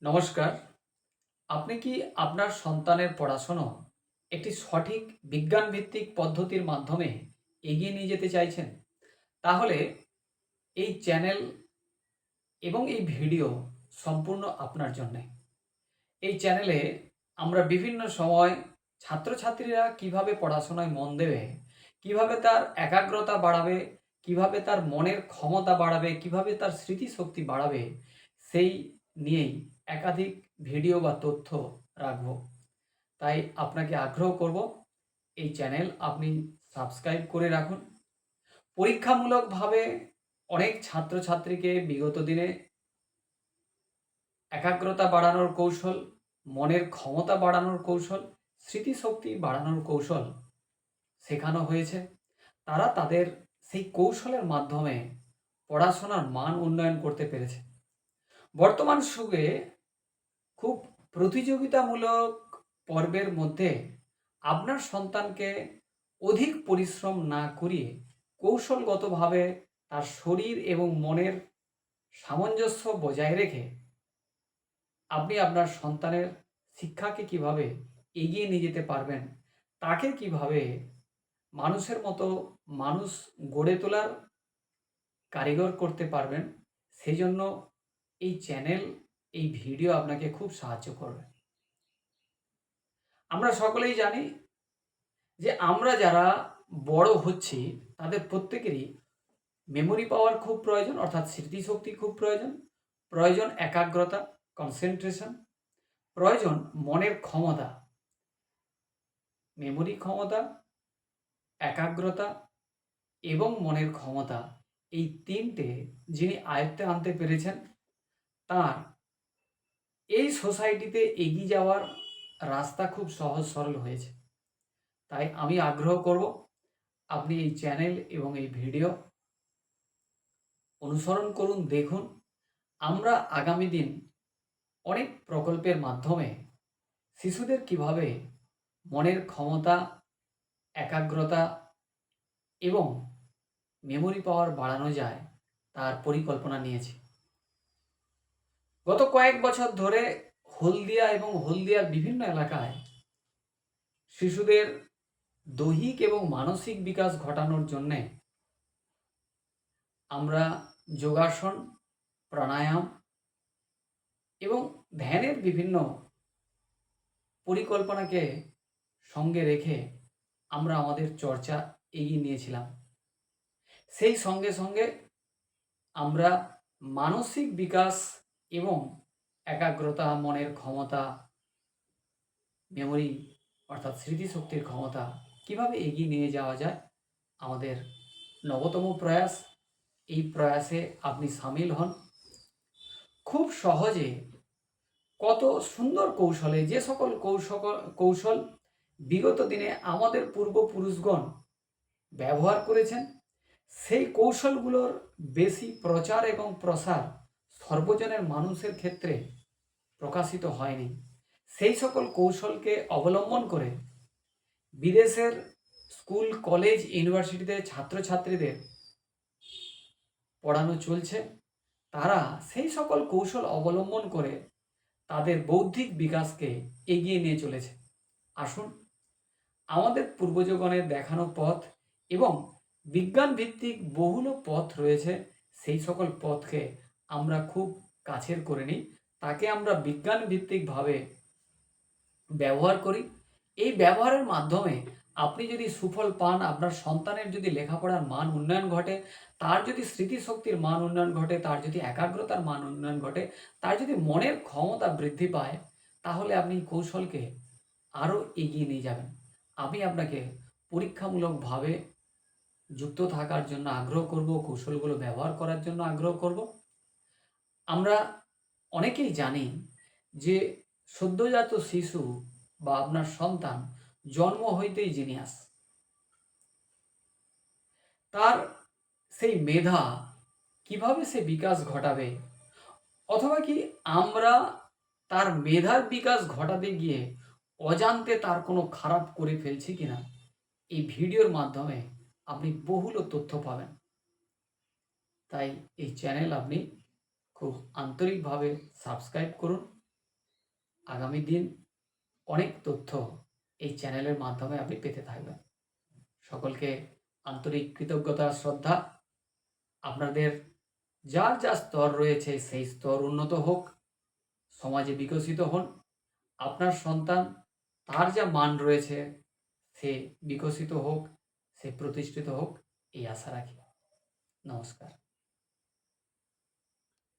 নমস্কার। আপনি কি আপনার সন্তানের পড়াশোনা একটি সঠিক বিজ্ঞানভিত্তিক পদ্ধতির মাধ্যমে এগিয়ে নিয়ে যেতে চাইছেন? তাহলে এই চ্যানেল এবং এই ভিডিও সম্পূর্ণ আপনার জন্যে। এই চ্যানেলে আমরা বিভিন্ন সময় ছাত্রছাত্রীরা কিভাবে পড়াশোনায় মন দেবে, কিভাবে তার একাগ্রতা বাড়াবে, কিভাবে তার মনের ক্ষমতা বাড়াবে, কিভাবে তার স্মৃতিশক্তি বাড়াবে, সেই নিয়েই একাধিক ভিডিও বা তথ্য রাখব। তাই আপনাকে আগ্রহ করব এই চ্যানেল আপনি সাবস্ক্রাইব করে রাখুন। পরীক্ষামূলকভাবে অনেক ছাত্রছাত্রীকে বিগত দিনে একাগ্রতা বাড়ানোর কৌশল, মনের ক্ষমতা বাড়ানোর কৌশল, স্মৃতিশক্তি বাড়ানোর কৌশল শেখানো হয়েছে। তারা তাদের সেই কৌশলের মাধ্যমে পড়াশোনার মান উন্নয়ন করতে পেরেছে। বর্তমান যুগে খুব প্রতিযোগিতামূলক পর্বের মধ্যে আপনার সন্তানকে অধিক পরিশ্রম না করিয়ে কৌশলগতভাবে তার শরীর এবং মনের সামঞ্জস্য বজায় রেখে আপনি আপনার সন্তানের শিক্ষাকে কিভাবে এগিয়ে নিয়ে যেতে পারবেন, তাকে কিভাবে মানুষের মতো মানুষ গড়ে তোলার কারিগর করতে পারবেন, সেই জন্য এই চ্যানেল, এই ভিডিও আপনাকে খুব সাহায্য করবে। আমরা সকলেই জানি যে আমরা যারা বড় হচ্ছি তাদের প্রত্যেকেরই মেমোরি পাওয়ার খুব প্রয়োজন, অর্থাৎ স্মৃতিশক্তি খুব প্রয়োজন, প্রয়োজন একাগ্রতা, কনসেন্ট্রেশন, প্রয়োজন মনের ক্ষমতা, মেমোরি ক্ষমতা, একাগ্রতা এবং মনের ক্ষমতা, এই তিনটে যিনি আয়ত্তে আনতে পেরেছেন তার এই সোসাইটিতে এগিয়ে যাওয়ার রাস্তা খুব সহজ সরল হয়েছে। তাই আমি আগ্রহ করব আপনি এই চ্যানেল এবং এই ভিডিও অনুসরণ করুন, দেখুন। আমরা আগামী দিন অনেক প্রকল্পের মাধ্যমে শিশুদের কিভাবে মনের ক্ষমতা, একাগ্রতা এবং মেমোরি পাওয়ার বাড়ানো যায় তার পরিকল্পনা নিয়েছি। গত কয়েক বছর ধরে হলদিয়া এবং হলদিয়ার বিভিন্ন এলাকায় শিশুদের দৈহিক এবং মানসিক বিকাশ ঘটানোর জন্যে আমরা যোগাসন, প্রাণায়াম এবং ধ্যানের বিভিন্ন পরিকল্পনাকে সঙ্গে রেখে আমরা আমাদের চর্চা এগিয়ে নিয়েছিলাম। সেই সঙ্গে সঙ্গে আমরা মানসিক বিকাশ এবং একাগ্রতা, মনের ক্ষমতা, মেমোরি অর্থাৎ স্মৃতিশক্তির ক্ষমতা কিভাবে এগিয়ে নিয়ে যাওয়া যায়, আমাদের নবতম প্রয়াস। এই প্রয়াসে আপনি সামিল হন। খুব সহজে কত সুন্দর কৌশলে, যে সকল কৌশল বিগত দিনে আমাদের পূর্বপুরুষগণ ব্যবহার করেছেন, সেই কৌশলগুলোর বেশি প্রচার এবং প্রসার সর্বজনের মানুষের ক্ষেত্রে প্রকাশিত হয়নি। সেই সকল কৌশলকে অবলম্বন করে বিদেশের স্কুল, কলেজ, ইউনিভার্সিটিতে ছাত্রছাত্রীদের পড়ানো চলছে। তারা সেই সকল কৌশল অবলম্বন করে তাদের বৌদ্ধিক বিকাশকে এগিয়ে নিয়ে চলেছে। আসুন, আমাদের পূর্বজগণের দেখানো পথ এবং বিজ্ঞান ভিত্তিক বহুল পথ রয়েছে, সেই সকল পথকে আমরা খুব কাছের করে নিই, তাকে আমরা বিজ্ঞান ভিত্তিকভাবে ব্যবহার করি। এই ব্যবহারের মাধ্যমে আপনি যদি সুফল পান, আপনার সন্তানের যদি লেখাপড়ার মান উন্নয়ন ঘটে, তার যদি স্মৃতিশক্তির মান উন্নয়ন ঘটে, তার যদি একাগ্রতার মান উন্নয়ন ঘটে, তার যদি মনের ক্ষমতা বৃদ্ধি পায়, তাহলে আপনি কৌশলকে আরও এগিয়ে নিয়ে যাবেন। আমি আপনাকে পরীক্ষামূলকভাবে যুক্ত থাকার জন্য আগ্রহ করব, কৌশলগুলো ব্যবহার করার জন্য আগ্রহ করব। আমরা অনেকেই জানি যে সদ্যজাত শিশু বা আপনার সন্তান জন্ম হইতেই জিনিয়াস। তার সেই মেধা কিভাবে সে বিকাশ ঘটাবে, অথবা কি আমরা তার মেধার বিকাশ ঘটাতে গিয়ে অজান্তে তার কোনো খারাপ করে ফেলছি কিনা, এই ভিডিওর মাধ্যমে আপনি বহুল তথ্য পাবেন। তাই এই চ্যানেল আপনি খুব আন্তরিকভাবে সাবস্ক্রাইব করুন আগামী দিন অনেক তথ্য এই চ্যানেলের মাধ্যমে আপনি পেতে থাকবেন। সকলকে আন্তরিক কৃতজ্ঞতা, শ্রদ্ধা। আপনাদের যার যা স্তর রয়েছে সেই স্তর উন্নত হোক, সমাজে বিকশিত হন। আপনার সন্তান তার যা মান রয়েছে সে বিকশিত হোক, সে প্রতিষ্ঠিত হোক, এই আশা রাখি। নমস্কার।